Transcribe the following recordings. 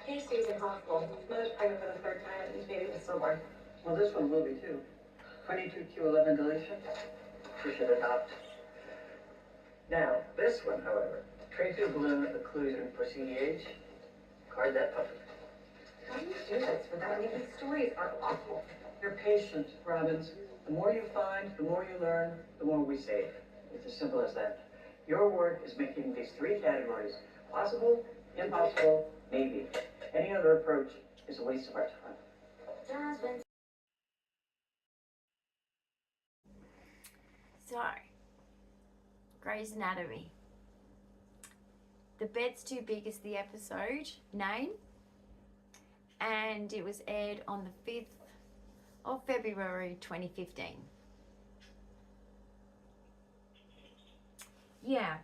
He stays in hospital. Mother's pregnant for the third time, and this baby was stillborn. Well, this one will be too. 22q11 deletion. We should adopt. Now, this one, however, tracheal balloon occlusion for CDH. Card that puppy. How do you do this without me? These stories are awful. You're patient, Robbins. The more you find, the more you learn, the more we save. It's as simple as that. Your work is making these three categories: possible, impossible, maybe. Any other approach is a waste of our time. So, Grey's Anatomy. The Bed's Too Big is the episode name, and it was aired on the 5th of February 2015. Yeah.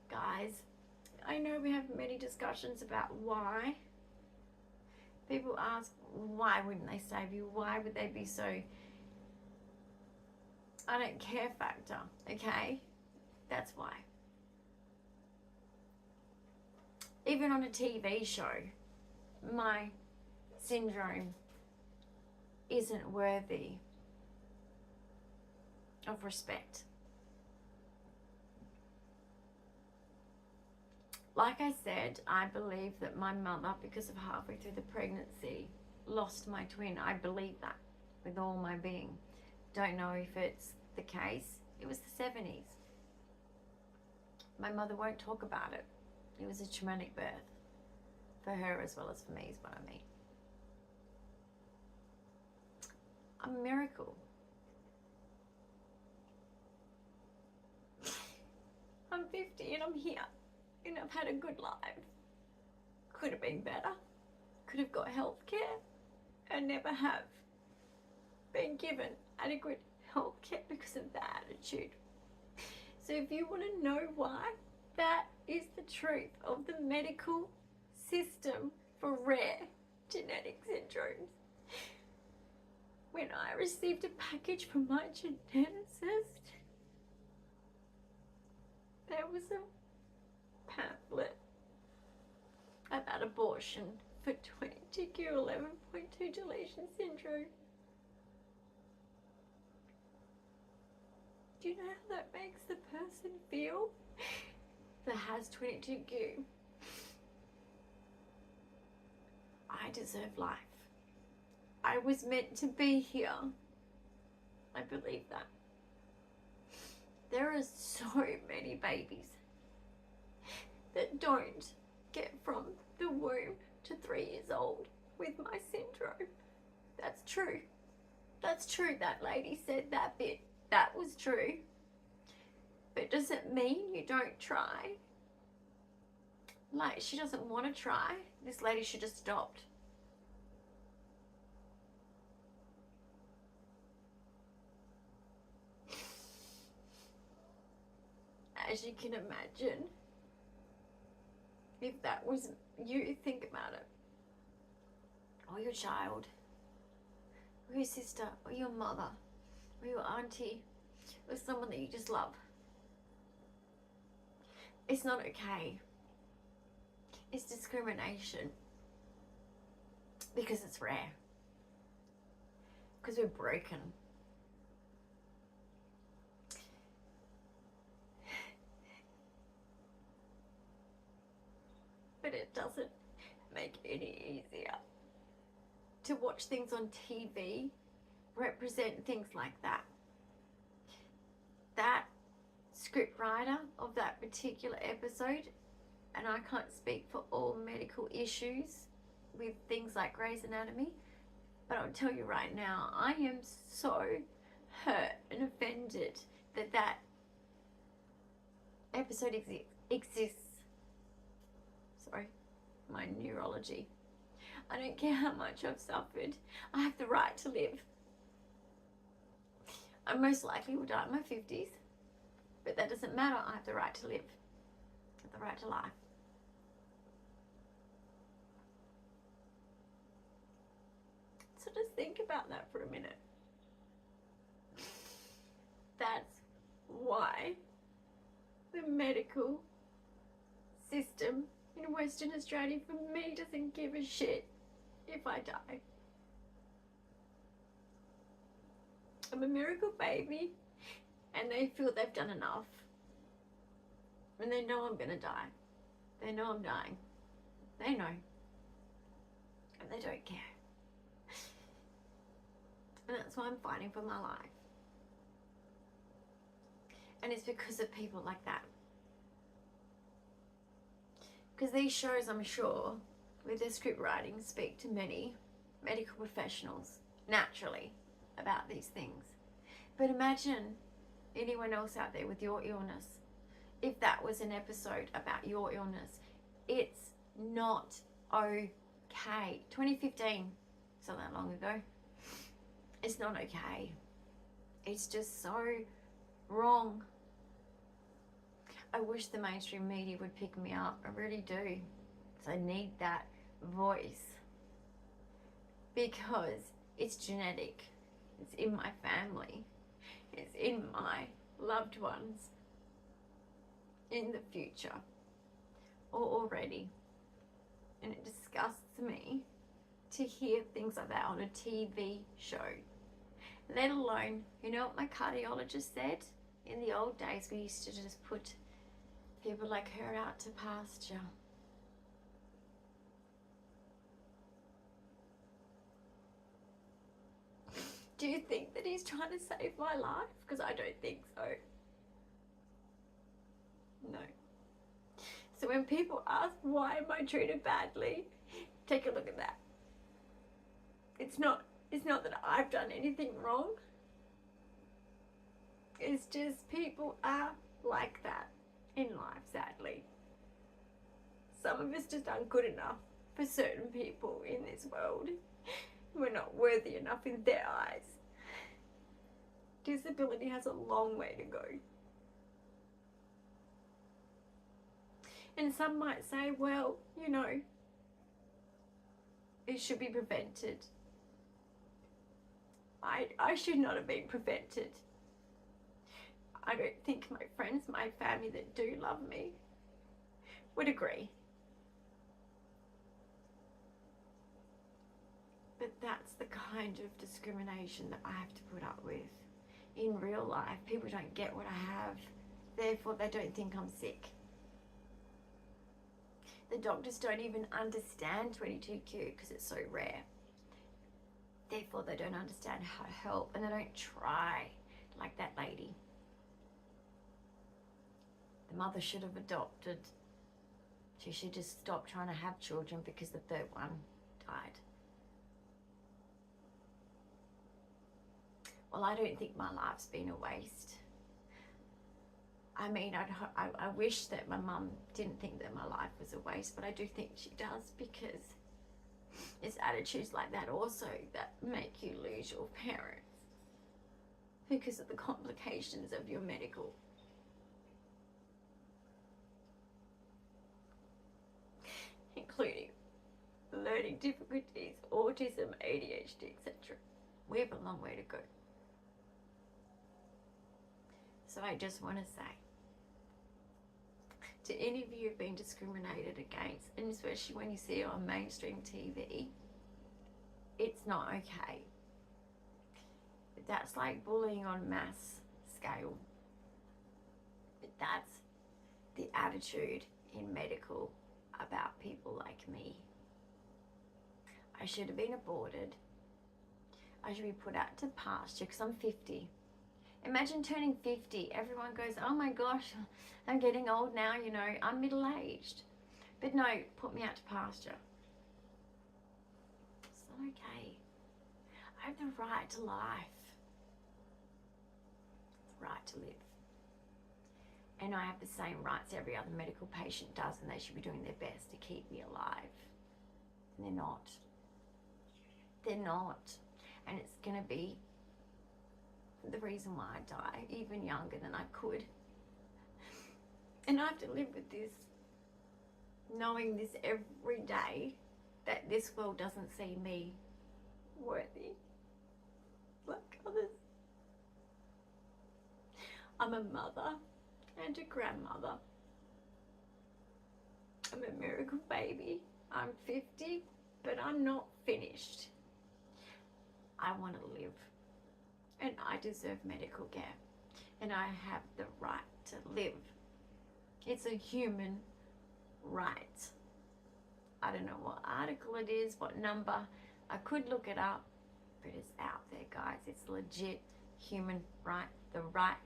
Guys, I know we have many discussions about why. People ask, why wouldn't they save you? Why would they be so... I don't care factor, okay? That's why. Even on a TV show, my syndrome isn't worthy of respect. Like I said, I believe that my mother, because of halfway through the pregnancy, lost my twin. I believe that with all my being. Don't know if it's the case. It was the 70s. My mother won't talk about it. It was a traumatic birth. For her as well as for me is what I mean. A miracle. I'm 50 and I'm here. And I've had a good life. Could have been better. Could have got health care and never have been given adequate health care because of that attitude. So if you want to know why, that is the truth of the medical system for rare genetic syndromes. When I received a package from my geneticist, there was a pamphlet about abortion for 22q11.2 deletion syndrome. Do you know how that makes the person feel that has 22q? I deserve life. I was meant to be here. I believe that. There are so many babies that don't get from the womb to 3 years old with my syndrome. That's true. That's true. That lady said that bit. That was true. But does it mean you don't try? Like, she doesn't want to try. This lady should have stopped. As you can imagine, if that was you, think about it. Or your child, or your sister, or your mother, or your auntie, or someone that you just love. It's not okay. It's discrimination. Because it's rare. Because we're broken. But it doesn't make it any easier to watch things on TV represent things like that. That script writer of that particular episode, and I can't speak for all medical issues with things like Grey's Anatomy, but I'll tell you right now, I am so hurt and offended that that episode exists. Sorry, my neurology. I don't care how much I've suffered. I have the right to live. I most likely will die in my 50s, but that doesn't matter. I have the right to live. I have the right to life. So just think about about that for a minute. That's why the medical system in Western Australia, for me, doesn't give a shit if I die. I'm a miracle baby, and they feel they've done enough. And they know I'm gonna die. They know I'm dying. They know. And they don't care. And that's why I'm fighting for my life. And it's because of people like that. Because these shows, I'm sure, with their script writing, speak to many medical professionals naturally about these things. But imagine anyone else out there with your illness. If that was an episode about your illness, it's not okay. 2015, so that long ago. It's not okay. It's just so wrong. I wish the mainstream media would pick me up. I really do. Because I need that voice. Because it's genetic. It's in my family. It's in my loved ones. In the future. Or already. And it disgusts me to hear things like that on a TV show. Let alone, you know what my cardiologist said? In the old days, we used to just put people like her out to pasture. Do you think that he's trying to save my life? Because I don't think so. No. So when people ask, why am I treated badly? Take a look at that. It's not that I've done anything wrong. It's just people are like that in life, sadly. Some of us just aren't good enough for certain people in this world. We're not worthy enough in their eyes. Disability has a long way to go. And some might say, well, you know, it should be prevented. I should not have been prevented. I don't think my friends, my family that do love me would agree. But that's the kind of discrimination that I have to put up with. In real life, people don't get what I have, therefore they don't think I'm sick. The doctors don't even understand 22q because it's so rare. Therefore they don't understand how to help, and they don't try like that lady. The mother should have adopted. She should just stop trying to have children because the third one died. Well, I don't think my life's been a waste. I mean, I wish that my mum didn't think that my life was a waste, but I do think she does, because it's attitudes like that also that make you lose your parents because of the complications of your medical. Including learning difficulties, autism, ADHD, etc. We have a long way to go. So I just want to say, to any of you who've been discriminated against, and especially when you see it on mainstream TV, it's not okay. That's like bullying on mass scale. That's the attitude in medical about people like me. I should have been aborted. I should be put out to pasture because I'm 50. Imagine turning 50. Everyone goes, oh my gosh, I'm getting old now, you know, I'm middle-aged. But no, put me out to pasture. It's not okay. I have the right to life. The right to live. And I have the same rights every other medical patient does, and they should be doing their best to keep me alive. And they're not. They're not. And it's going to be the reason why I die, even younger than I could. And I have to live with this, knowing this every day, that this world doesn't see me worthy I'm a mother and a grandmother. I'm a miracle baby. I'm 50, but I'm not finished. I want to live, and I deserve medical care, and I have the right to live. It's a human right. I don't know what article it is, what number. I could look it up, but it's out there, guys. It's legit human right, the right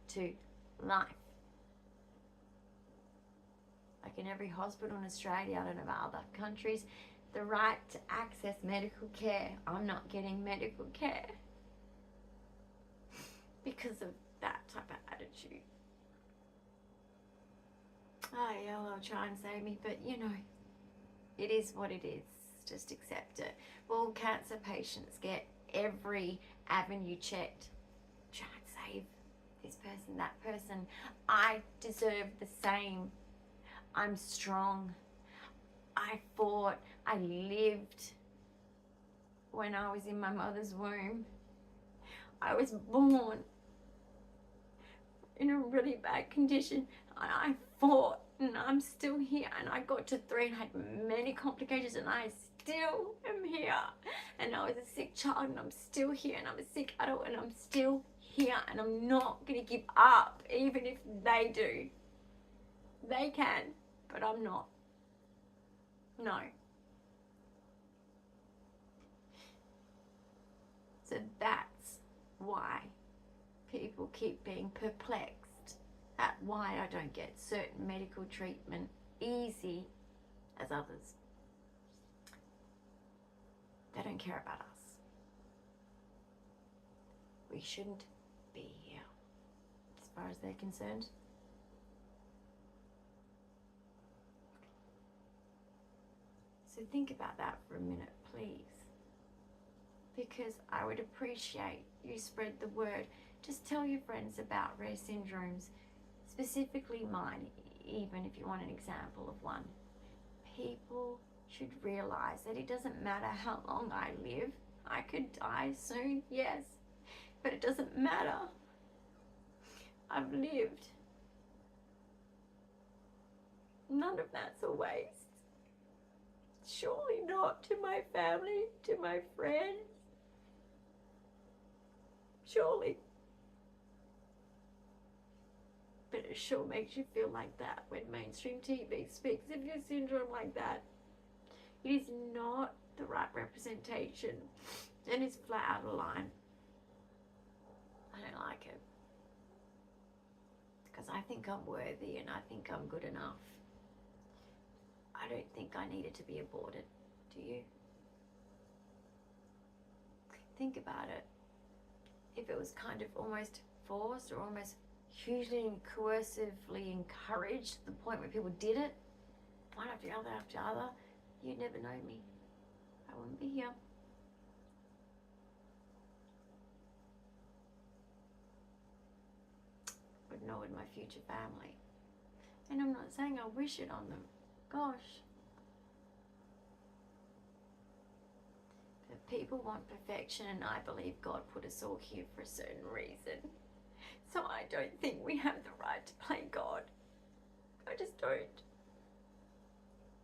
to life. Like in every hospital in Australia, I don't know about other countries, the right to access medical care. I'm not getting medical care because of that type of attitude. Oh yeah, well, I'll try and save me, but you know, it is what it is. Just accept it. Well, cancer patients get every avenue checked. Try and save this person, that person. I deserve the same. I'm strong. I fought. I lived when I was in my mother's womb. I was born in a really bad condition. I fought, and I'm still here, and I got to 3 and had many complications, and I still am here. And I was a sick child, and I'm still here, and I'm a sick adult, and I'm still here, and I'm not gonna give up, even if they do. They can, but I'm not. No. So that's why people keep being perplexed at why I don't get certain medical treatment easy as others. They don't care about us. We shouldn't be here, as far as they're concerned. So think about that for a minute, please. Because I would appreciate you spread the word. Just tell your friends about rare syndromes, specifically mine, even if you want an example of one. People should realize that it doesn't matter how long I live. I could die soon, yes, but it doesn't matter. I've lived. None of that's a waste. Surely not to my family, to my friends. Surely. But it sure makes you feel like that when mainstream TV speaks of your syndrome like that. It is not the right representation, and it's flat out of line. I don't like it. Because I think I'm worthy and I think I'm good enough. I don't think I needed to be aborted. Do you? Think about it. If it was kind of almost forced or almost hugely and coercively encouraged to the point where people did it, one after the other, you'd never know me. I wouldn't be here. Would know in my future family. And I'm not saying I wish it on them. Gosh. But people want perfection, and I believe God put us all here for a certain reason. So I don't think we have the right to play God. I just don't.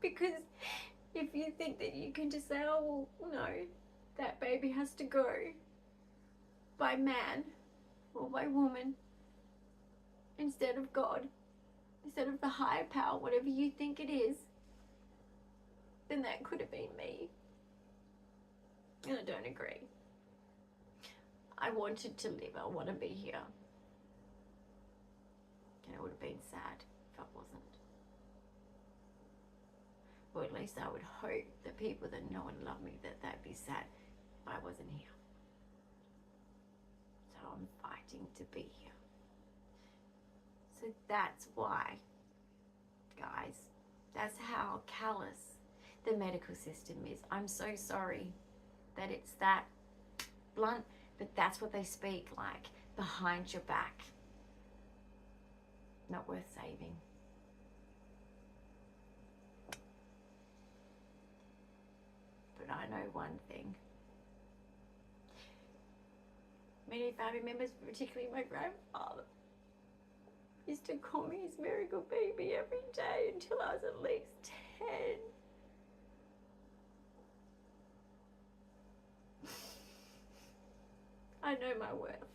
Because if you think that you can just say, oh, well, no, that baby has to go by man or by woman instead of God, instead of the higher power, whatever you think it is, then that could have been me. And I don't agree. I wanted to live. I want to be here. And it would have been sad if I wasn't. Or at least I would hope that people that know and love me, that they'd be sad if I wasn't here. So I'm fighting to be here. So that's why, guys, that's how callous the medical system is. I'm so sorry that it's that blunt, but that's what they speak like, behind your back. Not worth saving. But I know one thing. Many family members, particularly my grandfather, used to call me his very good baby every day until I was at least 10. I know my worth.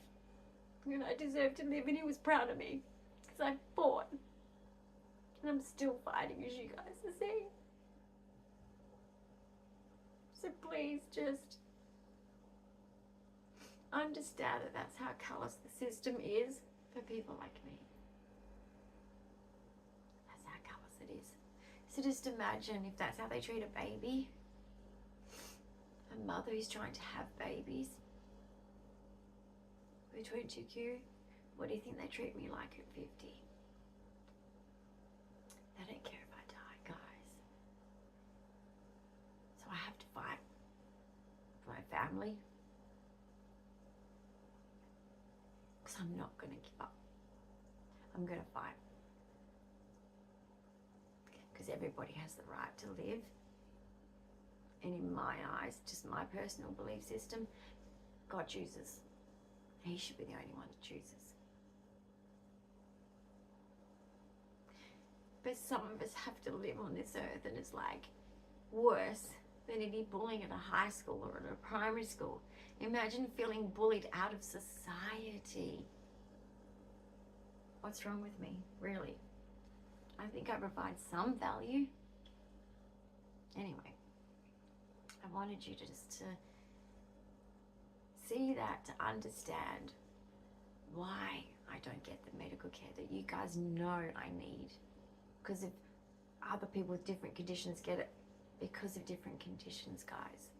And I deserve to live, and he was proud of me. Because I fought. And I'm still fighting, as you guys are seeing. So please just understand that that's how callous the system is for people like me. That's how callous it is. So just imagine if that's how they treat a baby. A mother who's trying to have babies. Between 2Q, what do you think they treat me like at 50? They don't care if I die, guys. So I have to fight for my family. Because I'm not going to give up. I'm going to fight. Because everybody has the right to live. And in my eyes, just my personal belief system, God chooses. He should be the only one that chooses. But some of us have to live on this earth, and it's like worse than any bullying at a high school or at a primary school. Imagine feeling bullied out of society. What's wrong with me, really? I think I provide some value. Anyway, I wanted you to just see that, to understand why I don't get the medical care that you guys know I need. Because if other people with different conditions get it because of different conditions, guys.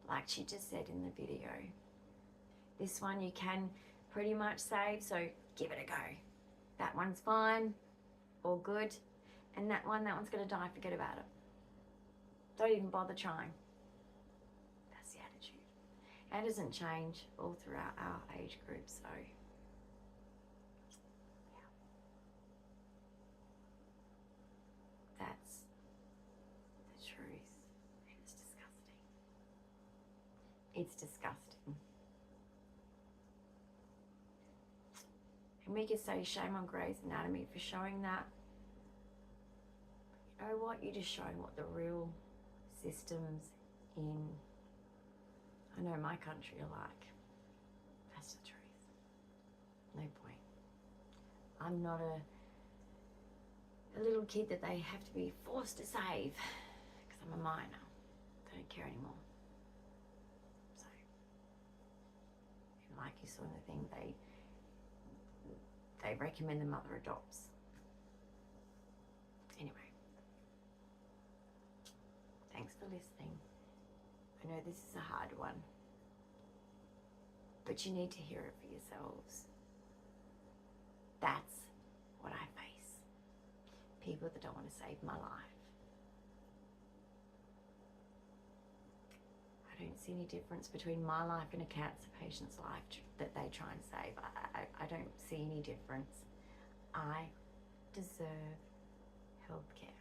Like she just said in the video. This one you can pretty much save, so give it a go. That one's fine, all good. And that one's gonna die, forget about it. Don't even bother trying. That's the attitude. And it doesn't change all throughout our age group, so yeah. That's the truth. And it's disgusting. It's disgusting. And we could say shame on Grey's Anatomy for showing that. You know what? You're just showing what the real systems in, I know my country are like. That's the truth. No point. I'm not a little kid that they have to be forced to save because I'm a minor. They don't care anymore. So, and like you saw in the thing, they recommend the mother adopts. Anyway, thanks for listening. I know this is a hard one, but you need to hear it for yourselves. That's what I face. People that don't want to save my life. I don't see any difference between my life and a cancer patient's life that they try and save. I don't see any difference. I deserve healthcare.